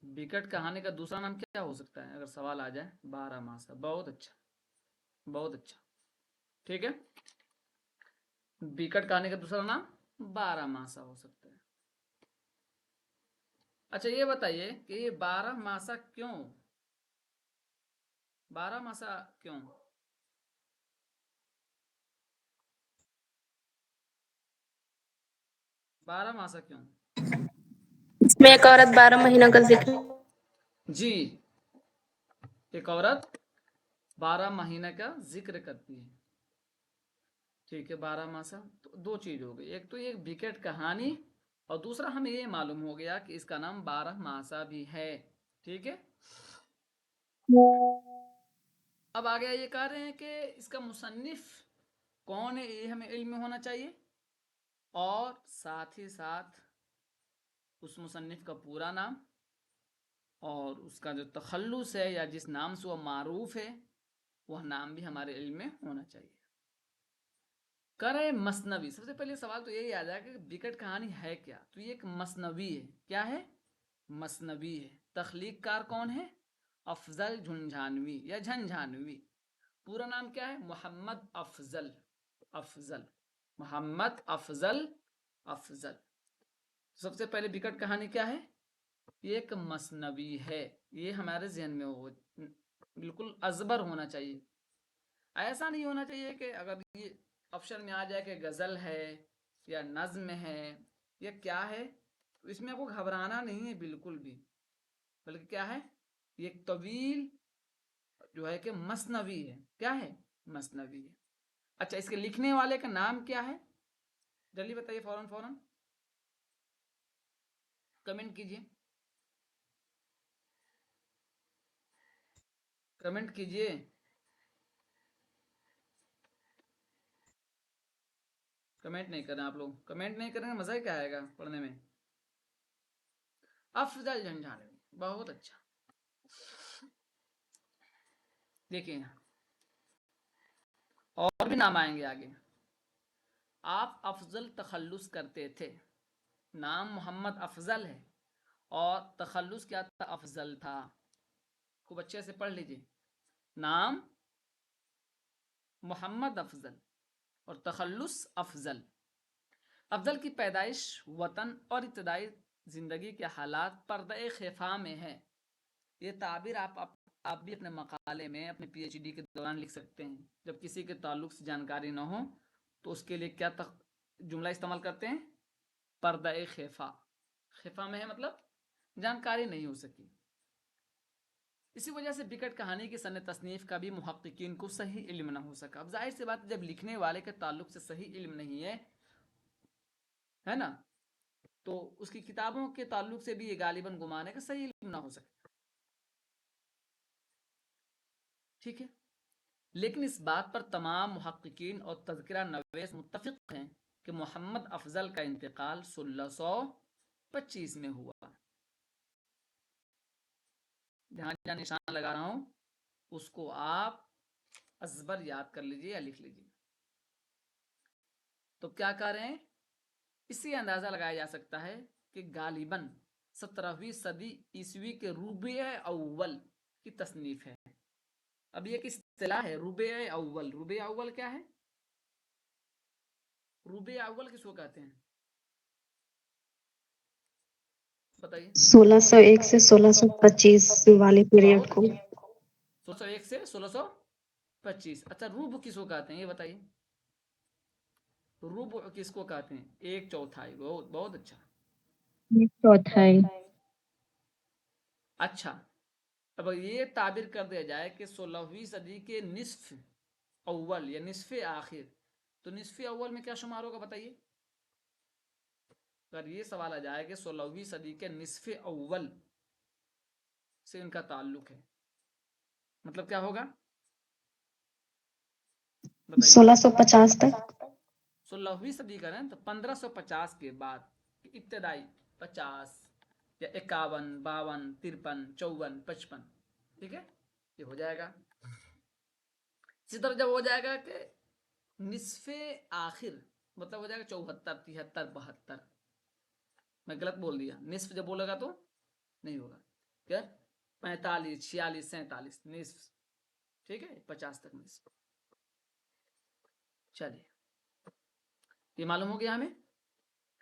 विकट कहानी का दूसरा नाम क्या हो सकता है, अगर सवाल आ जाए? 12 मासा। बहुत अच्छा, बहुत अच्छा। ठीक है, विकट कहानी का दूसरा नाम 12 मासा हो सकता है। अच्छा ये बताइए कि ये 12 मासा क्यों, 12 मासा क्यों? बारह मासा क्यों? इसमें एक औरत 12 महीनों का जिक्र। जी, एक औरत 12 महीने का जिक्र करती है। ठीक है, 12 मासा। तो दो चीज हो गई, एक तो ये विकट कहानी, और दूसरा हमें ये मालूम हो गया कि इसका नाम 12 मासा भी है। ठीक है, अब आगे ये कह रहे हैं कि इसका मुसन्निफ कौन है, ये हमें इल्म होना चाहिए, और साथ ही साथ उस मुसन्निफ का पूरा नाम और उसका जो तखल्लुस है या जिस नाम से वह मारूफ है वह नाम भी हमारे इल्म में होना चाहिए। करे मसनवी, सबसे पहले सवाल तो यही आ जाएगा कि विकट कहानी है क्या, तो ये एक मसनवी है। क्या है? मसनवी है। तख्लीक कार कौन है? अफजल झुंझानवी या झंझानवी। पूरा नाम क्या है? मोहम्मद अफजल। अफजल, मोहम्मद अफजल, अफजल। सबसे पहले विकट कहानी क्या है? ये एक मसनवी है। ये हमारे जहन में हो, बिल्कुल अजबर होना चाहिए। ऐसा नहीं होना चाहिए कि अगर ये ऑप्शन में आ जाए कि गज़ल है या नज्म है या क्या है, तो इसमें आपको घबराना नहीं है बिल्कुल भी, बल्कि क्या है, ये एक तवील जो है कि मसनवी है। क्या है? मसनवी है। अच्छा, इसके लिखने वाले का नाम क्या है? जल्दी बताइए, फौरन फौरन कमेंट कीजिए, कमेंट कीजिए। कमेंट नहीं कर रहे आप लोग, कमेंट नहीं करेंगे मजा ही क्या आएगा पढ़ने में। अफजल झंझानवी, बहुत अच्छा। देखिए और भी नाम आएंगे आगे। आप अफजल तखल्लुस करते थे, नाम मोहम्मद अफजल है और तखल्लुस क्या था? अफजल था। खूब अच्छे से पढ़ लीजिए, नाम मोहम्मद अफजल और तखल्लुस अफजल। अफजल की पैदाइश वतन और इब्तदाई ज़िंदगी के हालात पर्दे ख़िफ़ा में है। ये ताबीर आप भी अपने मकाले में अपने पीएचडी के दौरान लिख सकते हैं। जब किसी के ताल्लुक से जानकारी न हो तो उसके लिए क्या जुमला इस्तेमाल करते हैं? पर्दा ख़िफ़ा। ख़िफ़ा में है मतलब जानकारी नहीं हो सकी। इसी वजह से विकट कहानी की सन तसनीफ़ का भी मुहक्किकीन को सही इल्म ना हो सका। अब जाहिर सी बात, जब लिखने वाले के ताल्लुक से सही इल्म नहीं है ना, तो उसकी किताबों के ताल्लुक से भी ये गालिबन गुमान है कि सही इल्म ना हो सके। ठीक है, लेकिन इस बात पर तमाम मुहक्किकीन और तज़किरा नवीस मुत्तफ़िक़ हैं कि मोहम्मद अफजल का इंतकाल 1625 में हुआ। जहाँ जहाँ निशान लगा रहा हूँ उसको आप अज़बर याद कर लीजिए या लिख लीजिए। तो क्या कह रहे हैं, इससे अंदाज़ा लगाया जा सकता है कि गालिबन 17वीं सदी ईसवी के रूबे अव्वल की तसनीफ है। अब ये एक इस्तिलाह है, रूबे अव्वल। रूबे अव्वल क्या है? रूबे अव्वल किसको कहते हैं बताइए? 1601 से 1625 वाले पीरियड को। 1601 से 1625। अच्छा, रूब किसको कहते हैं ये बताइए? रूब किसको कहते हैं? एक चौथाई। बहुत बहुत अच्छा। एक चौथाई। अच्छा, अब ये ताबिर कर दिया जाए कि 16वीं सदी के निस्फ अव्वल या निस्फ आखिर, तो निस्फ अव्वल में क्या शुमार होगा बताइए? अगर ये सवाल आ जाए कि 16वीं सदी के निस्फ अव्वल से इनका ताल्लुक है, मतलब क्या होगा बताइए? 1650 तक। 16वीं सदी का ना, तो 1550 के बाद इब्तदाई 50 या 51, 52, 53, 54, 55। ठीक है, ये हो जाएगा। इसी तरह जब हो जाएगा कि निस्फे आखिर, मतलब हो जाएगा 74, 73, 72। मैं गलत बोल दिया, निस्फ जब बोलेगा तो नहीं होगा। क्या 45, 46, 47 निस्फ, ठीक है, 50 तक निस्फ। चलिए, ये मालूम हो गया हमें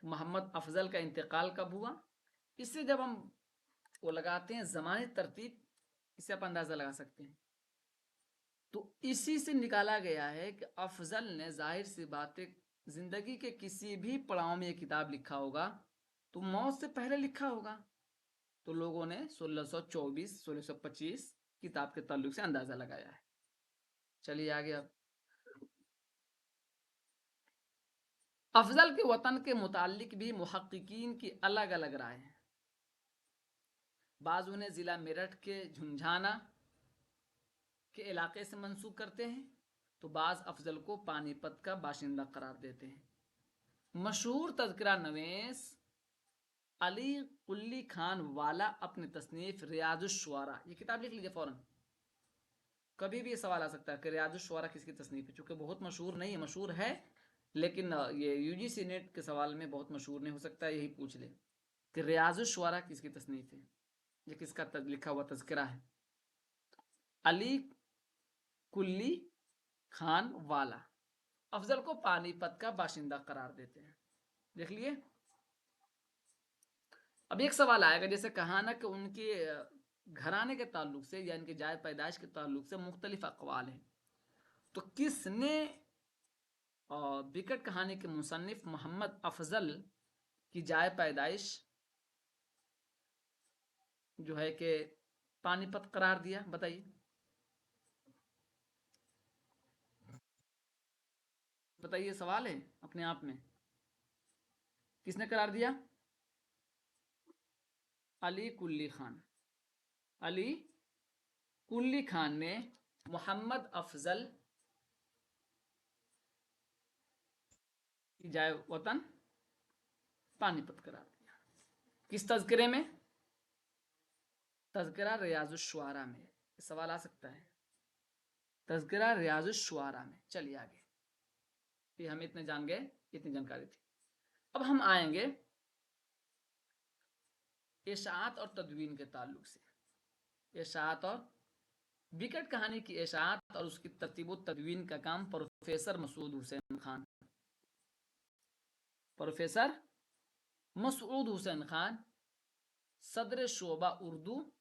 मोहम्मद अफजल का इंतकाल कब हुआ। इससे जब हम वो लगाते हैं ज़मानी तरतीब, इससे आप अंदाज़ा लगा सकते हैं। तो इसी से निकाला गया है कि अफजल ने जाहिर सी बात है जिंदगी के किसी भी पड़ाव में ये किताब लिखा होगा तो मौत से पहले लिखा होगा। तो लोगों ने 1624, 1625 किताब के ताल्लुक से अंदाजा लगाया है। चलिए आगे। अब अफजल के वतन के मुतालिक भी मुहक्किकीन की अलग अलग राय हैं। बाज़ उन्हें ज़िला मेरठ के झुंझाना के इलाके से मंसूब करते हैं तो बाज़ अफजल को पानीपत का बाशिंदा करार देते हैं। मशहूर तज़किरा नवीस अली कुल्ली खान वाला अपनी तसनीफ रियाजुश्शुआरा, ये किताब लिख लीजिए फ़ौरन, कभी भी ये सवाल आ सकता है कि रियाजुश्शुआरा किसकी तसनीफ है। चूँकि बहुत मशहूर नहीं है, मशहूर है लेकिन ये यूजीसी नेट के सवाल में बहुत मशहूर नहीं हो सकता, यही पूछ ले कि रियाजुश्शुआरा किसकी तसनीफ है, ये किसका लिखा हुआ तज़किरा है। अली कुल्ली खान वाला अफजल को पानीपत का बाशिंदा करार देते हैं। देख लिए। अब एक सवाल आएगा, जैसे कहा ना कि उनके घराने के ताल्लुक से या इनके जाए पैदाइश के ताल्लुक से मुख्तलिफ अक़वाल हैं, तो किसने विकट कहानी के मुसन्निफ मोहम्मद अफजल की जाए पैदाइश जो है कि पानीपत करार दिया, बताइए। बताइए, सवाल है अपने आप में, किसने करार दिया? अली कुल्ली खान। अली कुल्ली खान ने मोहम्मद अफजल की जाए वतन पानीपत करार दिया। किस तज़किरे में? तज़किरा रियाजुश्शुआरा में। सवाल आ सकता है, तज़किरा रियाजुश्शुआरा में। चलिए आगे, ये हम इतने जान गए, इतनी जानकारी थी। अब हम आएंगे इशाअत और तदवीन के ताल्लुक से। इशाअत और विकट कहानी की इशाअत और उसकी तरतीब व तदवीन का काम प्रोफेसर मसूद हुसैन खान, प्रोफेसर मसूद हुसैन खान, सदर शोबा उर्दू,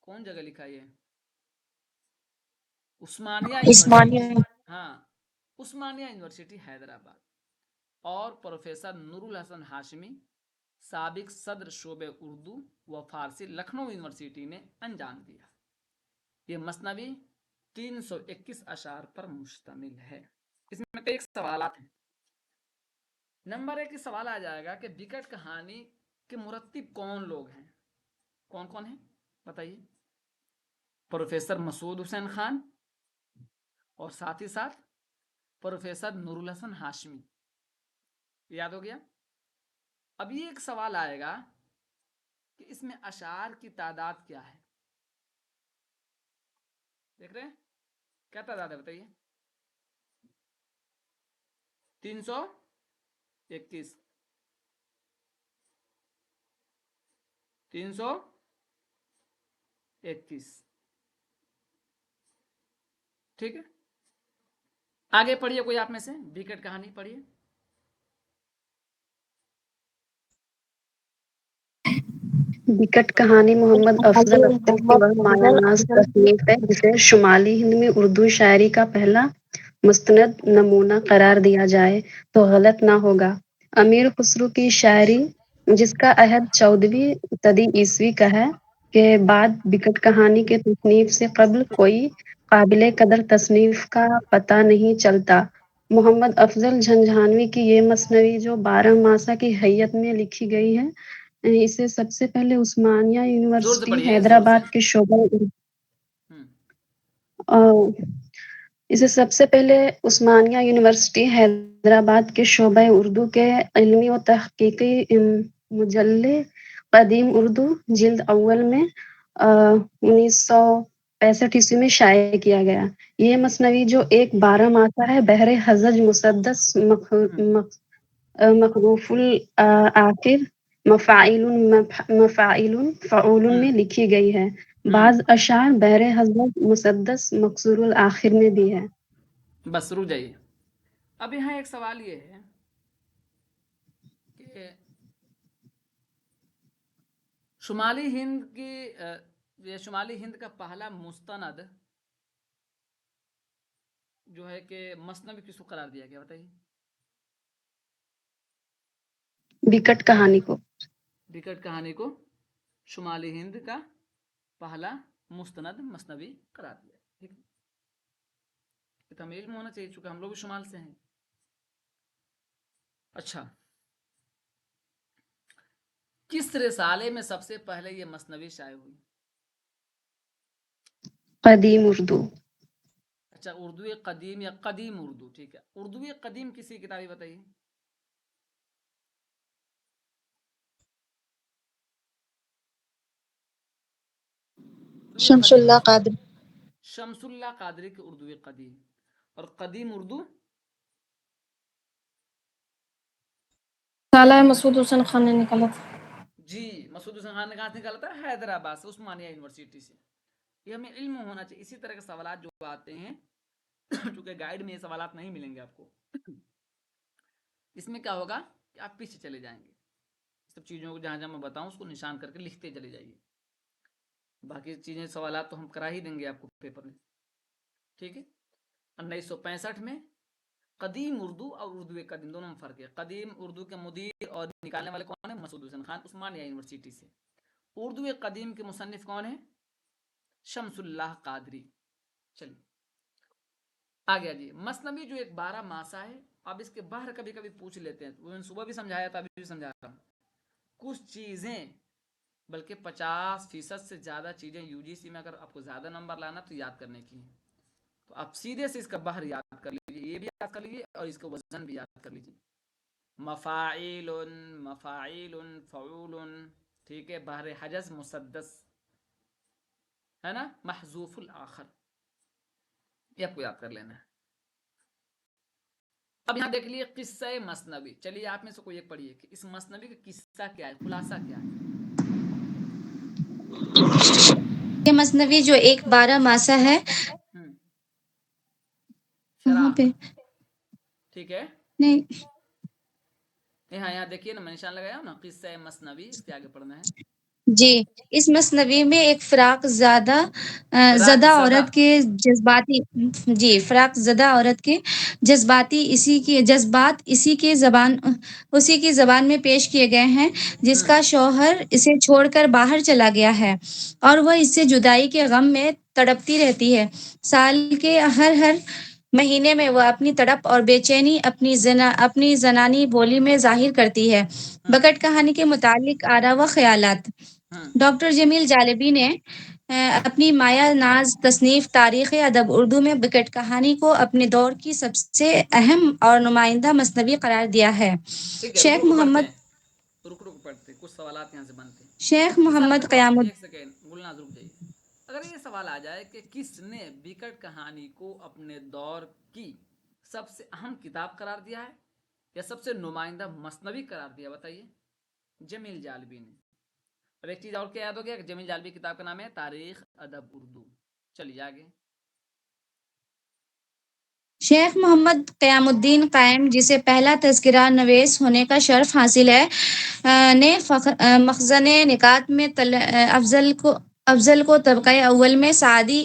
कौन जगह लिखा है? उस्मानिया यूनिवर्सिटी, हाँ, उस्मानिया यूनिवर्सिटी हैदराबाद, और प्रोफेसर नूरुल हसन हाशमी, साबिक सदर शोबे उर्दू व फारसी, लखनऊ यूनिवर्सिटी ने अंजाम दिया। ये मसनवी 321 अशार पर मुश्तमिल है। इसमें कई सवाल हैं। नंबर 1 सवाल आ जाएगा कि विकट कहानी के मुरत्तिब कौन लोग हैं? कौन कौन है बताइए? प्रोफेसर मसूद हुसैन खान और साथ ही साथ प्रोफेसर नूरुल हसन हाशमी। याद हो गया। अब ये एक सवाल आएगा कि इसमें अशार की तादाद क्या है? देख रहे हैं क्या तादाद है, बताइए। 321, 321, ठीक है। आगे पढ़िए, कोई आप में से विकट कहानी पढ़िए। विकट कहानी मोहम्मद अफजल अख्तर की वह मायानाज़ तसनीफ है जिसे शुमाली हिंद में उर्दू शायरी का पहला मुस्तनद नमूना करार दिया जाए तो गलत ना होगा। अमीर खुसरो की शायरी, जिसका अहद 14वीं सदी ईस्वी का है, के बाद विकट कहानी के तसनीफ से कब्ल कोई काबिले कदर तसनीफ का पता नहीं चलता। मोहम्मद अफजल झंझानवी की ये मसनवी जो 12 मासा की हैयत में लिखी गई है, इसे सबसे पहले उस्मानिया यूनिवर्सिटी हैदराबाद के शोबा इसे सबसे पहले उस्मानिया यूनिवर्सिटी हैदराबाद के शोबा उर्दू के इल्मी व तहकीकी मुजल्ले कदीम उर्दू जिल्द अव्वल में 1965 ईस्वी में शाये किया गया। ये मसनवी जो एक 12 मासा है, बहरे हजज मुसद्दस मखरूफुल आखिर مفاعل فعول میں لکھی گئی ہے۔ بعض اشعار بحر حضرت مسدس مقصور الآخر میں بھی ہے۔ بس رک جائیے، اب یہاں ایک سوال یہ ہے کہ شمالی ہند کا پہلا مستند جو ہے کہ مثنوی کس کو قرار دیا گیا بتائیے؟ بکٹ کہانی کو۔ بکٹ کہانی کو شمالی ہند کا پہلا مستند مثنوی قرار دیا۔ ٹھیک ہے، یہ تو ہمیں علم ہونا چاہیے چونکہ ہم لوگ بھی شمال سے ہیں۔ اچھا، کس رسالے میں سب سے پہلے یہ مثنوی شائع ہوئی؟ قدیم اردو۔ اچھا، اردو قدیم یا قدیم اردو؟ ٹھیک ہے، اردو قدیم کسی کتابی بتائیے؟ شمس اللہ قادری۔ شمس اللہ قادری کی اردو قدیم، اور قدیم اردو سالہ مسعود حسین خان نے نکالا تھا۔ جی، مسعود حسین خان نے کہاں سے نکالا تھا؟ حیدرآباد سے، عثمانیہ یونیورسٹی سے۔ یہ ہمیں علم ہونا چاہیے۔ اسی طرح کے سوالات جو آتے ہیں چونکہ گائیڈ میں یہ سوالات نہیں ملیں گے آپ کو، اس میں کیا ہوگا کہ آپ پیچھے چلے جائیں گے۔ سب چیزوں کو جہاں جہاں میں بتاؤں اس کو نشان کر کے لکھتے چلے جائیے، باقی چیزیں سوالات تو ہم کرا ہی دیں گے آپ کو پیپر میں۔ ٹھیک ہے، 1965 میں قدیم اردو اور اردو قدیم دونوں میں فرق ہے۔ قدیم اردو کے مدیر اور نکالنے والے کون ہیں؟ مسعود حسین خان، عثمانیہ یونیورسٹی سے۔ اردو قدیم کے مصنف کون ہیں؟ شمس اللہ قادری۔ چلیے آگے جی، مثنوی جو ایک 12 ماسا ہے، اب اس کے باہر کبھی کبھی پوچھ لیتے ہیں، وہ میں نے صبح بھی سمجھایا تھا، ابھی بھی سمجھا رہا ہوں۔ کچھ چیزیں بلکہ 50% سے زیادہ چیزیں یو جی سی میں اگر آپ کو زیادہ نمبر لانا تو یاد کرنے کی ہیں، تو آپ سیدھے سے اس کا باہر یاد کر لیجیے، یہ بھی یاد کر لیجیے اور اس کا وزن بھی یاد کر لیجیے۔ مفاعیل، مفاعیل، فعول، ٹھیک ہے، بحر حجز مسدس ہے نا، محذوف الآخر، یہ آپ کو یاد کر لینا ہے۔ اب یہاں دیکھ لیے قصہ مثنوی، چلیے آپ میں سے کوئی ایک پڑھیے کہ اس مثنوی کا قصہ کیا ہے، خلاصہ کیا ہے؟ یہ مثنوی جو ایک 12 ماسا ہے وہاں شرح، پہ ٹھیک ہے، نہیں، یہاں دیکھیے نا، میں نشان لگایا ہوں نا، قصہ مثنوی، اس کے آگے پڑھنا ہے۔ جی، اس مثنوی میں ایک فراق زدہ عورت کے جذباتی، جی، فراق زدہ عورت کے جذبات اسی کی زبان میں پیش کیے گئے ہیں، جس کا شوہر اسے چھوڑ کر باہر چلا گیا ہے اور وہ اس سے جدائی کے غم میں تڑپتی رہتی ہے۔ سال کے ہر مہینے میں وہ اپنی تڑپ اور بے چینی اپنی زنانی بولی میں ظاہر کرتی ہے۔ بکٹ کہانی کے متعلق آراء و خیالات۔ ڈاکٹر جمیل جالبی نے اپنی مایا ناز تصنیف تاریخ ادب اردو میں بکٹ کہانی کو اپنے دور کی سب سے اہم اور نمائندہ مثنوی قرار دیا ہے۔ ٹھیک ہے، شیخ محمد رک پڑھتے کچھ سوالات یہاں سے بنتے ہیں۔ شیخ محمد قیام ایک سیکنڈ گلناز رک جائیے۔ اگر یہ سوال آ جائے کہ کس نے بکٹ کہانی کو اپنے دور کی سب سے اہم کتاب قرار دیا ہے یا سب سے نمائندہ مثنوی قرار دیا، بتائیے؟ جمیل جالبی نے۔ اور ایک چیز اور کیا یاد ہو گیا کہ جمیل جالبی کتاب کا نام ہے تاریخ ادب اردو۔ چلیے آگے۔ شیخ محمد قیام الدین قائم، جسے پہلا تذکرہ نویس ہونے کا شرف حاصل ہے، نے مخزن نکات میں افضل کو طبقہ اول میں سعدی،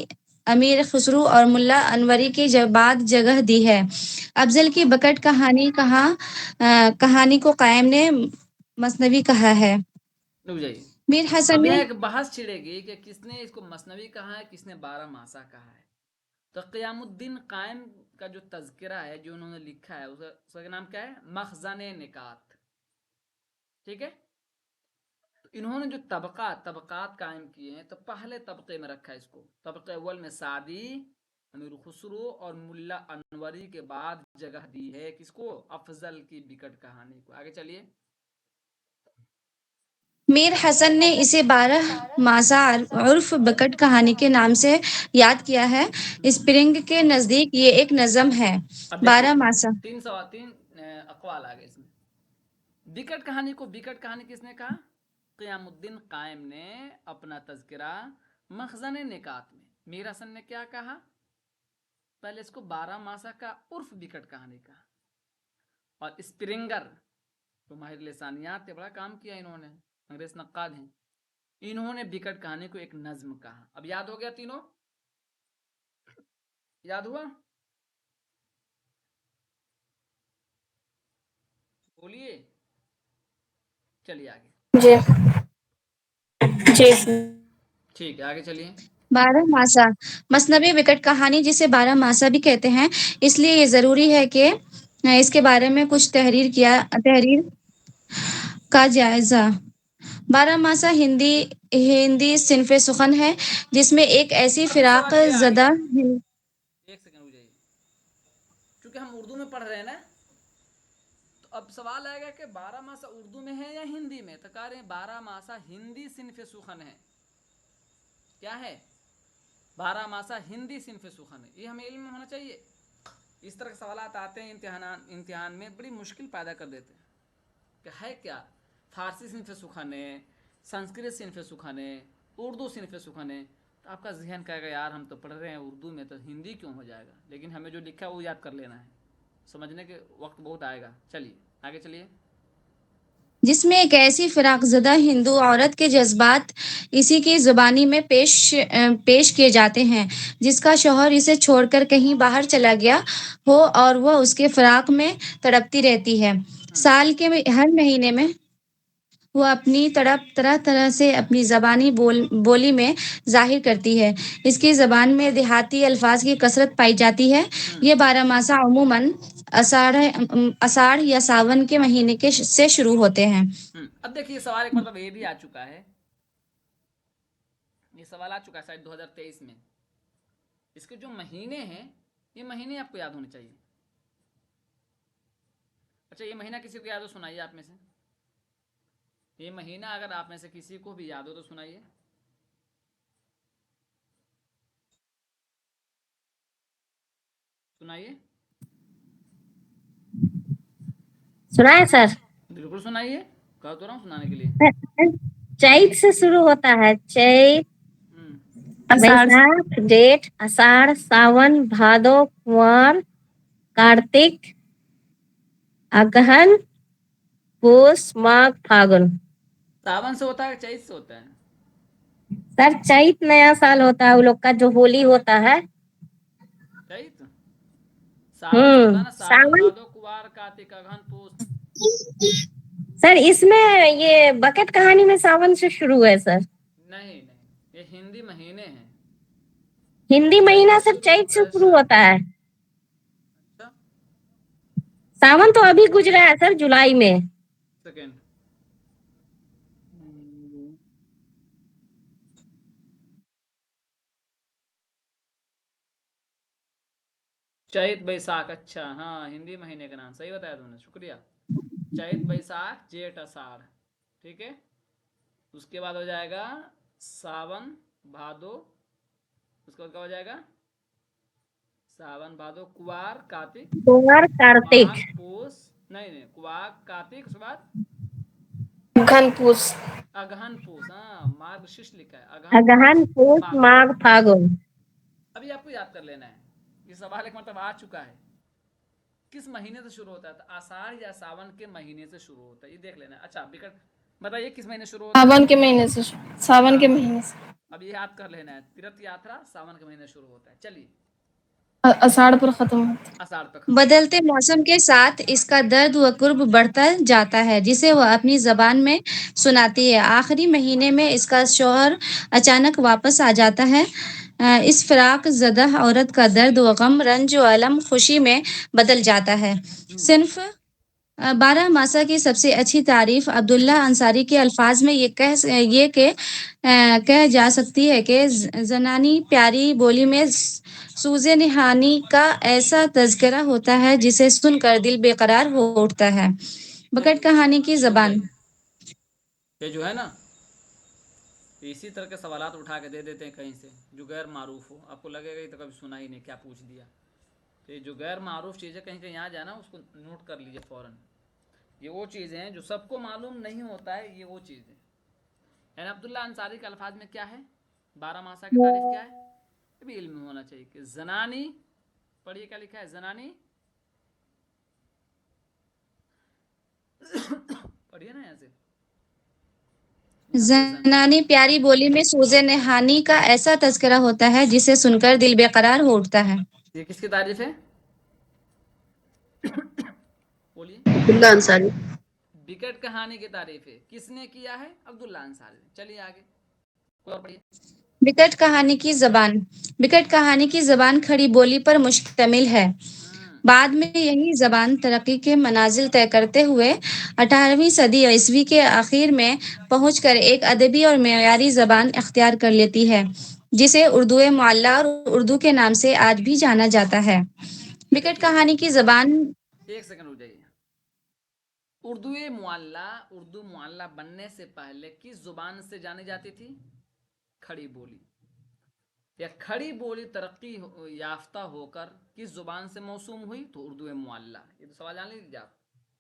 امیر خسرو اور ملا انوری کے بعد جگہ دی ہے۔ افضل کی بکٹ کہانی کو قائم نے مثنوی کہا ہے۔ میر حسن اب نے یہاں ایک بحث چھڑے گی کہ کس نے اس کو مثنوی کہا ہے، کس نے 12 ماسا کہا ہے۔ تو قیام الدین قائم کا جو تذکرہ ہے جو انہوں نے لکھا ہے اس کا نام کیا ہے؟ مخزن نکات۔ ٹھیک ہے، تو انہوں نے جو طبقات قائم کیے ہیں، تو پہلے طبقے میں رکھا ہے اس کو، طبقے اول میں سعدی، امیر خسرو اور ملا انوری کے بعد جگہ دی ہے کس کو؟ افضل کی بکٹ کہانی کو۔ آگے چلیے۔ میر حسن نے اسے 12 ماسا عرف بکٹ کہانی کے نام سے یاد کیا ہے۔ اسپرنگ کے نزدیک یہ ایک نظم ہے۔ 12 ماسا تین اقوال آ گئے اس میں۔ बिकट कहानी को बिकट कहानी किसने कहा? क़यामुद्दीन कायम ने अपना तज़किरा मखज़न निकात में। मीर हसन ने क्या कहा? पहले इसको 12 मासा का उर्फ बिकट कहानी कहा। और स्प्रिंगर तो माहिर लिसानियात थे, बड़ा काम किया इन्होंने, अंग्रेज नक्काद हैं, इन्होंने बिकट कहानी को एक नज्म कहा। अब याद हो गया तीनों? याद हुआ? बोलिए, चलिए आगे। जी ठीक है, आगे चलिए। 12 मासा मसनवी विकट कहानी, जिसे 12 मासा भी कहते हैं, इसलिए ये ज़रूरी है कि इसके बारे में कुछ तहरीर का जायज़ा। 12 मासा हिंदी हिंदी सिनफ सुखन है, जिसमें एक ऐसी अब फिराक सवाल ये आ ज़दा गया, एक सेकंड रुक जाइए, क्योंकि हम उर्दू में पढ़ रहे हैं ना, तो अब सवाल आएगा कि 12 मासा उर्दू में है या हिंदी में? तो कह रहे हैं 12 मासा हिंदी सिनफ सुखन है। क्या है? 12 मासा हिंदी सिनफ सुखन है। ये हमें इल्म में होना चाहिए। इस तरह के सवाल आते हैं इम्तिहान में, बड़ी मुश्किल पैदा कर देते हैं कि है क्या, फारसी सिनफ सुखन है, संस्कृत सिनफ सुखन है, उर्दू सिनफ सुखन है। तो आपका जहन कहेगा यार हम तो पढ़ रहे हैं उर्दू में, तो हिंदी क्यों हो जाएगा? लेकिन हमें जो लिखा है वो याद कर लेना है, समझने के वक्त बहुत आएगा। चलिए आगे चलिए। जिसमें एक ऐसी फिराकज़दा हिंदू औरत के जज्बात इसी की ज़ुबानी में पेश किए जाते हैं, जिसका शौहर इसे छोड़कर कहीं बाहर चला गया हो और वह उसके फिराक में तड़पती रहती है। साल के हर महीने में वह अपनी तड़प तरह तरह से अपनी ज़बानी बोली में ज़ाहिर करती है। इसकी ज़बान में देहाती अल्फाज की कसरत पाई जाती है। ये 12 मासा अमूमन आषाढ़ या सावन के महीने से शुरू होते हैं। अब देखिए सवाल एक मतलब ये भी आ चुका है, ये सवाल आ चुका है शायद 2023 में। इसके जो महीने हैं, ये महीने आपको याद होने चाहिए। अच्छा, ये महीना किसी को याद हो, सुनाइए आप में से। ये महीना अगर आप में से किसी को भी याद हो तो सुनाइए। सुनाइए, सुनाए सर? बिल्कुल सुनाइए, कह तो रहा हूँ सुनाने के लिए। चैत से शुरू होता है। चैत, बैसाख, जेठ, आषाढ़, सावन, भादो, कुंवर, कार्तिक, अगहन, पूस, माघ, फागुन। सावन से होता है, चैत से होता है? सर चैत नया साल होता है, वो लोग का जो होली होता है। चैत सावन से होता है ना, सावन सावन। भादो कुवार कार्तिक अगहन पूस। सर इसमें ये बकेट कहानी में सावन से शुरू है सर। नहीं नहीं, ये हिंदी महीने हैं। हिंदी महीना सर चैत से शुरू होता है। अच्छा, सावन तो अभी गुजरा है सर, जुलाई में। सेकेंड, चैत बैसाख। अच्छा हाँ, हिंदी महीने का नाम सही बताया तुमने, शुक्रिया। चैत बैसाख जेठ आषाढ़, ठीक है। उसके बाद हो जाएगा सावन भादो, उसके बाद क्या हो जाएगा? सावन भादो कुवार कार्तिक कुंवर, कार्तिक, माघ पूस, नहीं नहीं, कुवार कार्तिक, उसके बाद अगहन, पूस। अगहन पूस। हाँ, मार्ग शीर्ष लिखा है, अगहन, पूस, माघ, फागुन। अभी आपको याद कर लेना है, ये सवाल एक मतलब आ चुका है। किस महीने से शुरू होता है? तो आषाढ़ या सावन के महीने से शुरू होता है, ये देख लेना है। अच्छा विकट बताइए किस महीने शुरू होता है? सावन के महीने से। सावन के महीने से। अब ये याद कर लेना है, तीर्थ यात्रा सावन के महीने शुरू होता है। चलिए, आषाढ़ पर खत्म होता है। आषाढ़ पे खत्म। बदलते मौसम के साथ इसका दर्द व कुर्ब बढ़ता जाता है, जिसे वह अपनी ज़बान में सुनाती है। आखिरी महीने में इसका शौहर अचानक वापस आ जाता है। इस फिराक ज़दा औरत का दर्द व गम, रंज व अलम खुशी में बदल जाता है। सिर्फ 12 मासा की सबसे अच्छी तारीफ अब्दुल्ला अंसारी के अल्फाज में कह जा सकती है कि जनानी प्यारी बोली में सूज़े निहानी का ऐसा तज़किरा होता है जिसे सुनकर दिल बेकरार हो उठता है। बकेट कहानी की ज़बान। ये जो है ना, इसी तरह के सवालात उठा के दे देते हैं कहीं से जो गैर मारूफ हो, आपको लगेगा ये तो कभी सुना ही नहीं, क्या पूछ दिया। तो ये जो गैर मारूफ चीज़ें कहीं कहीं आ जाए ना, उसको नोट कर लीजिए फ़ौरन। یہ وہ چیزیں ہیں جو سب کو معلوم نہیں ہوتا ہے، یہ وہ چیز ہے. یعنی عبداللہ انصاری کے الفاظ میں کیا ہے؟ 12 ماسا کی تعریف کیا ہے؟ یہ بھی علم میں ہونا چاہیے کہ زنانی، پڑھیے کیا لکھا ہے، زنانی پڑھیے نا یہاں سے. زنانی پیاری بولی میں سوز نہانی کا ایسا تذکرہ ہوتا ہے جسے سن کر دل بے قرار ہو اٹھتا ہے. یہ کس کی تعریف ہے؟ بولیے. عبداللہ انصاری. بکٹ کہانی کی تعریف ہے. کس نے کیا ہے؟ عبداللہ انصاری. چلیے آگے کوئی اور پڑھیے. بکٹ کہانی کی زبان. بکٹ کہانی کی زبان کھڑی بولی پر مشتمل ہے. بعد میں یہی زبان ترقی کے منازل طے کرتے ہوئے 18ویں صدی عیسوی کے آخر میں پہنچ کر ایک ادبی اور معیاری زبان اختیار کر لیتی ہے جسے اردو معلیٰ اور اردو کے نام سے آج بھی جانا جاتا ہے. بکٹ کہانی کی زبان. ایک سیکنڈ رک جائیے. اردو معلیٰ بننے سے پہلے کس زبان سے جانی جاتی تھی؟ کھڑی بولی. یا کھڑی بولی ترقی یافتہ ہو کر کس زبان سے موسوم ہوئی؟ تو اردو معلیٰ. یہ تو سوال جان لیجیے آپ،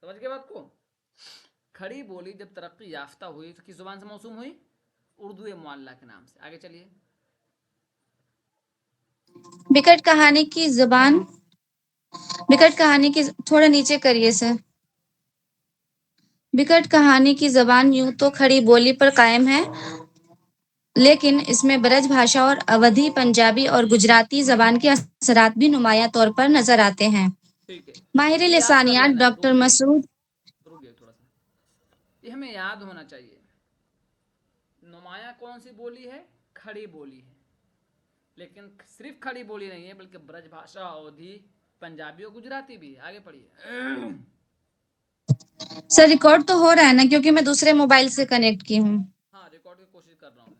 سمجھ گئے بات کو. کھڑی بولی جب ترقی یافتہ ہوئی تو کس زبان سے موسوم ہوئی؟ اردو معلیٰ کے نام سے. آگے چلیے. بکٹ کہانی کی زبان. بکٹ کہانی کی تھوڑا نیچے کریے سر. بکٹ کہانی کی زبان یوں تو کھڑی بولی پر قائم ہے، لیکن اس میں برج بھاشا اور اودھی، پنجابی اور گجراتی زبان کے اثرات بھی نمایاں طور پر نظر آتے ہیں. ٹھیک ہے. ماہر یہ یاد کر لسانیات لینا ہے. ڈاکٹر مسعود. رک گئے تھوڑا سا. یہ ہمیں یاد ہونا چاہیے. نمایاں کون سی بولی ہے؟ کھڑی بولی ہے. لیکن صرف کھڑی بولی نہیں ہے بلکہ برج بھاشا، اودھی، پنجابی اور گجراتی بھی ہے. آگے پڑھیے. سر ریکارڈ تو ہو رہا ہے نا، کیونکہ میں دوسرے موبائل سے کنیکٹ کی ہوں. ہاں ریکارڈ کی کوشش کر رہا ہوں میں.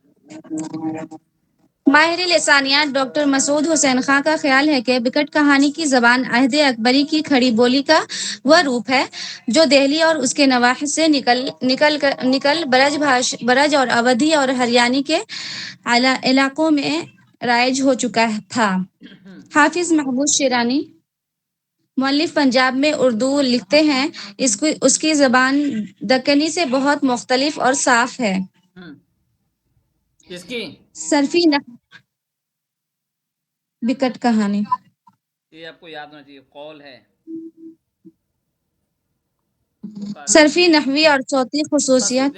ماہر لسانیات ڈاکٹر مسعود حسین خان کا خیال ہے کہ بکٹ کہانی کی زبان عہد اکبری کی کھڑی بولی کا وہ روپ ہے جو دہلی اور اس کے نواحی سے نکل برج اور اودھی اور ہریانہ کے علاقوں میں رائج ہو چکا تھا. حافظ محمود شیرانی، مؤلف، پنجاب میں اردو لکھتے ہیں. اس کی زبان دکنی سے بہت مختلف اور صاف ہے. اس کی صرفی بکٹ کہانی. یہ آپ کو یاد ہونا چاہیے. قول ہے. صرفی، نحوی اور صوتی خصوصیات.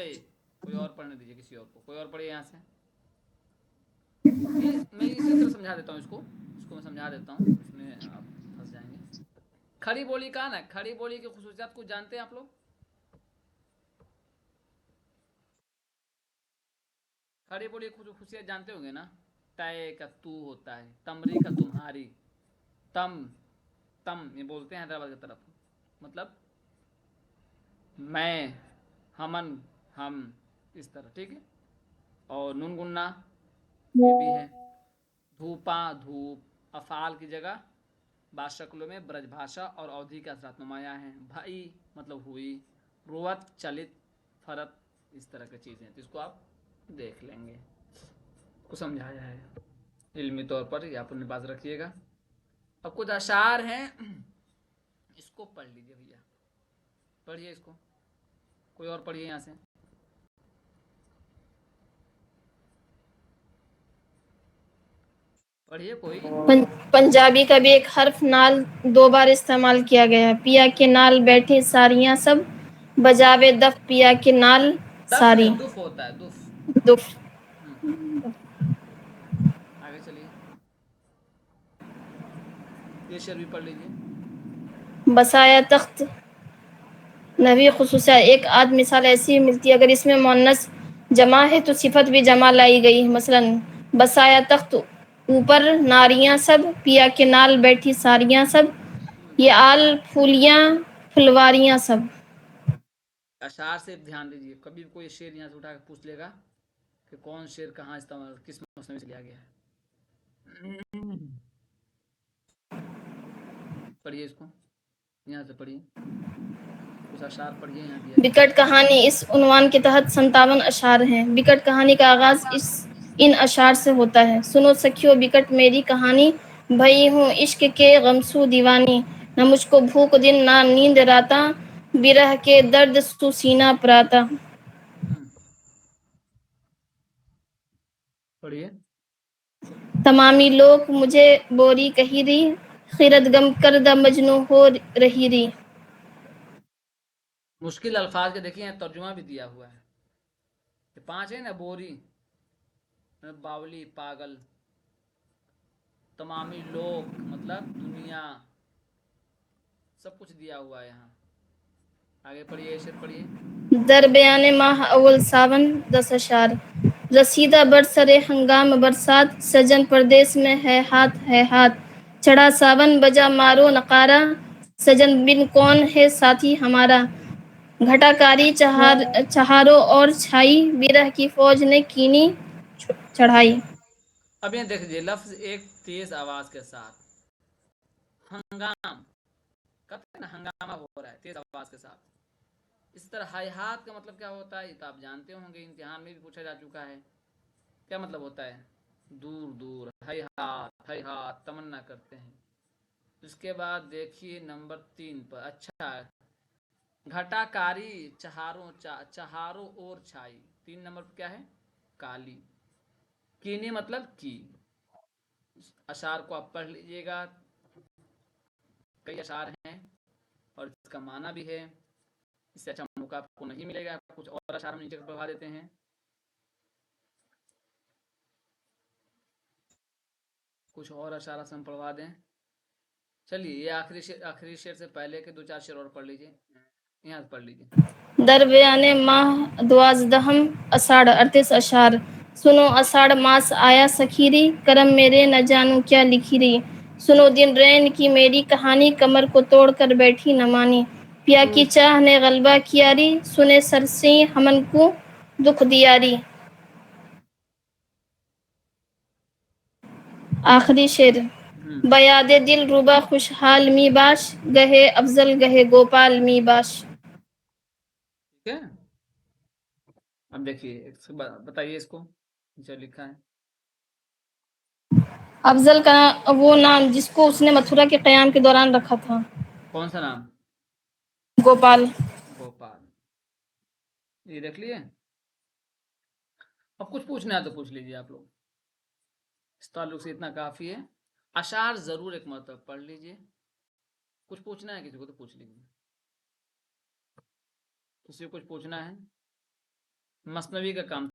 کوئی اور پڑھنے دیجیے کسی اور کو. کوئی اور پڑھیے یہاں سے. میں اسی طرح سمجھا دیتا ہوں. اس کو میں سمجھا دیتا ہوں. اس میں آپ پھنس جائیں گے. کھڑی بولی کا نا، کھڑی بولی کی خصوصیات کو جانتے ہیں آپ لوگ؟ کھڑی بولی کی خصوصیات جانتے ہوں گے نا. ٹائے کا تو ہوتا ہے، تمری کا تمہاری، تم یہ بولتے ہیں حیدرآباد کی طرف، مطلب میں، ہمن، ہم، اس طرح. ٹھیک ہے. اور نون گنا یہ بھی ہے. دھوپا، دھوپ. افعال کی جگہ بعض شکلوں میں برج بھاشا اور اودھی کے اثرات نمایاں ہیں. بھائی مطلب ہوئی. روت، چلت، فرت، اس طرح کی چیزیں. تو اس کو آپ دیکھ لیں گے. کو سمجھایا ہے علمی طور پر، یہ آپ اپنے پاس رکھیے گا. اب کچھ اشعار ہیں، اس کو پڑھ لیجیے بھیا. پڑھیے اس کو. کوئی اور پڑھیے یہاں سے. پڑھیے کوئی. پنجابی کا بھی ایک حرف نال 2 بار استعمال کیا گیا ہے. پیا کے نال بیٹھی ساریاں سب، بجاوے دف پیا کے نال ساری. دف ہوتا ہے. دف. آگے چلیے. یہ شعر بھی پڑھ لیجیے. بسایا تخت. نحوی خصوصیات. ایک آدھ مثال ایسی ملتی ہے، اگر اس میں مؤنث جمع ہے تو صفت بھی جمع لائی گئی. مثلا بسایا تخت اوپر ناریاں سب، پیا کے نال بیٹھی ساریاں سب، یہ آل پھولیاں پھلواریاں سب. اشعار سے دھیان دیجیے. کبھی کوئی شعر یہاں سے اٹھا کے پوچھ لے گا کہ کون شعر کہاں استعمال کس مثنوی سے لیا گیا ہے. پڑھیے اس کو. یہاں سے پڑھیے. کچھ اشعار پڑھیے یہاں دیا. بکٹ کہانی. اس عنوان کے تحت 57 اشعار ہیں. بکٹ کہانی کا آغاز ان اشعار سے ہوتا ہے. سنو سکھیو بکٹ میری کہانی، بھئی ہوں عشق کے غمسو دیوانی، نہ مجھ کو بھوک دن نہ نیند راتا، बिरह के दर्द सु सीना पराता। पढ़िए। तमामी लोग मुझे बोरी कही री, खिरत गम करदा मजनू हो रही री। मुश्किल अल्फाज के देखिए यहाँ तर्जुमा भी दिया हुआ है। ये 5 है ना, बोरी, बावली, पागल, तमामी लोग मतलब दुनिया, सब कुछ दिया हुआ है यहाँ। आगे पढ़िए, शेर पढ़िए। दर बयान माह अव्वल सावन 10 अशार। रसीदा बरसरे हंगाम बरसात, सजन परदेस में है हाथ। चढ़ा सावन बजा मारो नकारा, सजन बिन कौन है साथी हमारा। घटाकारी चहारों और छाई, बिरह की फौज ने कीनी चढ़ाई। अब यहाँ देख लीजिए लफ्ज एक तेज आवाज के साथ, हंगाम, कहते हैं ना हंगामा हो रहा है तेज आवाज के साथ। इस तरह हाथ का मतलब क्या होता है ये तो आप जानते होंगे, इम्तिहान में भी पूछा जा चुका है। क्या मतलब होता है? दूर दूर, हाथ तमन्ना करते हैं। इसके बाद देखिए नंबर 3 पर, अच्छा, घटाकारी चहारों और छाई। 3 नंबर पर क्या है? काली। कीनी मतलब की। अशार को आप पढ़ लीजिएगा, कई अशार हैं और इसका माना भी है। इससे अच्छा मौका आपको नहीं मिलेगा। कुछ और अशार हम नीचे पढ़वा देते हैं। कुछ और अशारा से हम पढ़वा दें। चलिए ये आखिरी शेर से पहले के 2-4 शेर और पढ़ लीजिए, यहाँ से पढ़ लीजिए। दर बयाने माह द्वाजदहम अषाढ़ 38 अशार। सुनो अषाढ़ मास आया सखीरी, करम मेरे न जानू क्या लिखी री। सुनो दिन रैन की मेरी कहानी, कमर को तोड़ कर बैठी न मानी। पिया की चाह ने गलबा किया री, सुने सरसी हमन को दुख दिया री। आखिरी शेर। बयादे दिल रुबा खुशहाल मी बाश, गहे अफजल गहे गोपाल मी बाश। ठीक है, अब देखिए बताइए इसको, जो लिखा है। अफजल का वो नाम जिसको उसने मथुरा के कयाम के दौरान रखा था। कौन सा नाम? गोपाल। ये देख लिए। अब कुछ पूछना है तो पूछ लीजिए आप लोग, इस ताल्लुक से इतना काफी है। अशार जरूर एक मतलब पढ़ लीजिए। कुछ पूछना है किसी को तो पूछ लीजिए। किसी को कुछ पूछना है? मसनवी का काम